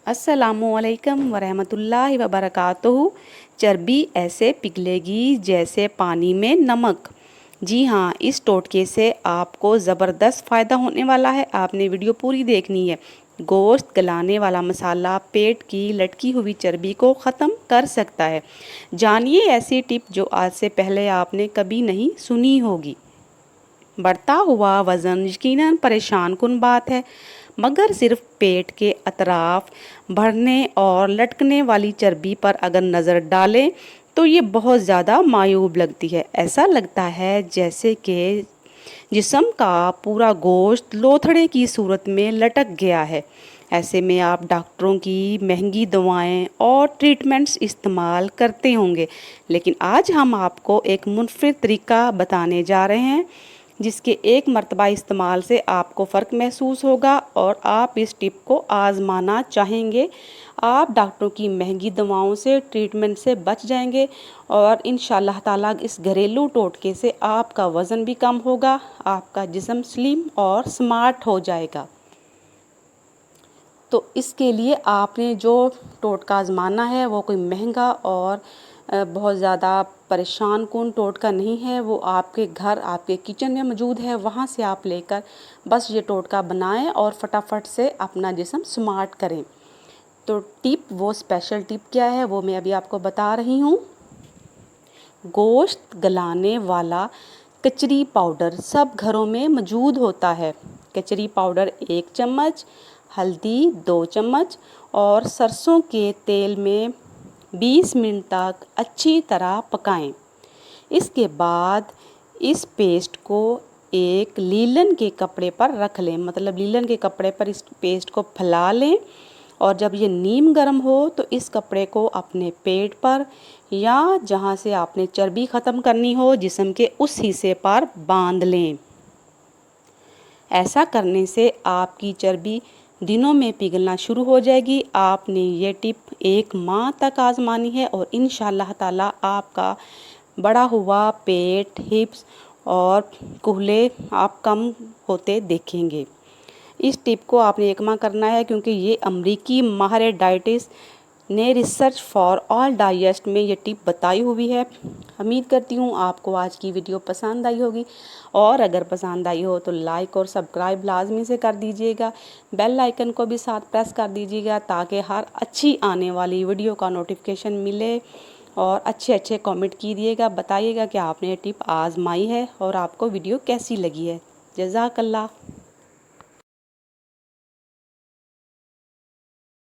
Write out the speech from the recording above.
अस्सलामुअलैकुम वरहमतुल्लाहि वबरकातुहू। चर्बी ऐसे पिघलेगी जैसे पानी में नमक। जी हाँ, इस टोटके से आपको ज़बरदस्त फ़ायदा होने वाला है। आपने वीडियो पूरी देखनी है। गोश्त गलाने वाला मसाला पेट की लटकी हुई चर्बी को ख़त्म कर सकता है। जानिए ऐसी टिप जो आज से पहले आपने कभी नहीं सुनी होगी। बढ़ता हुआ वज़न यकीनन परेशान कुन बात है, मगर सिर्फ पेट के अतराफ बढ़ने और लटकने वाली चर्बी पर अगर नज़र डालें तो ये बहुत ज़्यादा मायूब लगती है। ऐसा लगता है जैसे कि जिस्म का पूरा गोश्त लोथड़े की सूरत में लटक गया है। ऐसे में आप डॉक्टरों की महंगी दवाएं और ट्रीटमेंट्स इस्तेमाल करते होंगे, लेकिन आज हम आपको एक मुनफरद तरीका बताने जा रहे हैं जिसके एक मर्तबा इस्तेमाल से आपको फ़र्क महसूस होगा और आप इस टिप को आज़माना चाहेंगे। आप डॉक्टरों की महंगी दवाओं से ट्रीटमेंट से बच जाएंगे और इंशाअल्लाह ताला इस घरेलू टोटके से आपका वज़न भी कम होगा, आपका जिस्म स्लिम और स्मार्ट हो जाएगा। तो इसके लिए आपने जो टोटका आज़माना है वो कोई महंगा और बहुत ज़्यादा परेशान कुन टोटका नहीं है। वो आपके घर, आपके किचन में मौजूद है। वहाँ से आप लेकर बस ये टोटका बनाएं और फटाफट से अपना जिस्म स्मार्ट करें। तो टिप, वो स्पेशल टिप क्या है वो मैं अभी आपको बता रही हूँ। गोश्त गलाने वाला कचरी पाउडर सब घरों में मौजूद होता है। कचरी पाउडर 1 चम्मच, हल्दी 2 चम्मच और सरसों के तेल में 20 मिनट तक अच्छी तरह पकाएं। इसके बाद इस पेस्ट को एक लीलन के कपड़े पर रख लें, मतलब लीलन के कपड़े पर इस पेस्ट को फैला लें और जब ये नीम गर्म हो तो इस कपड़े को अपने पेट पर या जहाँ से आपने चर्बी ख़त्म करनी हो जिस्म के उस हिस्से पर बांध लें। ऐसा करने से आपकी चर्बी दिनों में पिघलना शुरू हो जाएगी। आपने ये टिप 1 माह तक आज़मानी है और इंशाअल्लाह ताला आपका बढ़ा हुआ पेट, हिप्स और कूल्हे आप कम होते देखेंगे। इस टिप को आपने 1 माह करना है क्योंकि ये अमरीकी माहिर डाइटिस्ट ने रिसर्च फॉर ऑल डाइजेस्ट में ये टिप बताई हुई है। उम्मीद करती हूँ आपको आज की वीडियो पसंद आई होगी और अगर पसंद आई हो तो लाइक और सब्सक्राइब लाजमी से कर दीजिएगा। बेल आइकन को भी साथ प्रेस कर दीजिएगा ताकि हर अच्छी आने वाली वीडियो का नोटिफिकेशन मिले। और अच्छे कमेंट कीजिएगा, बताइएगा कि आपने ये टिप आजमाई है और आपको वीडियो कैसी लगी है। जज़ाकल्लाह।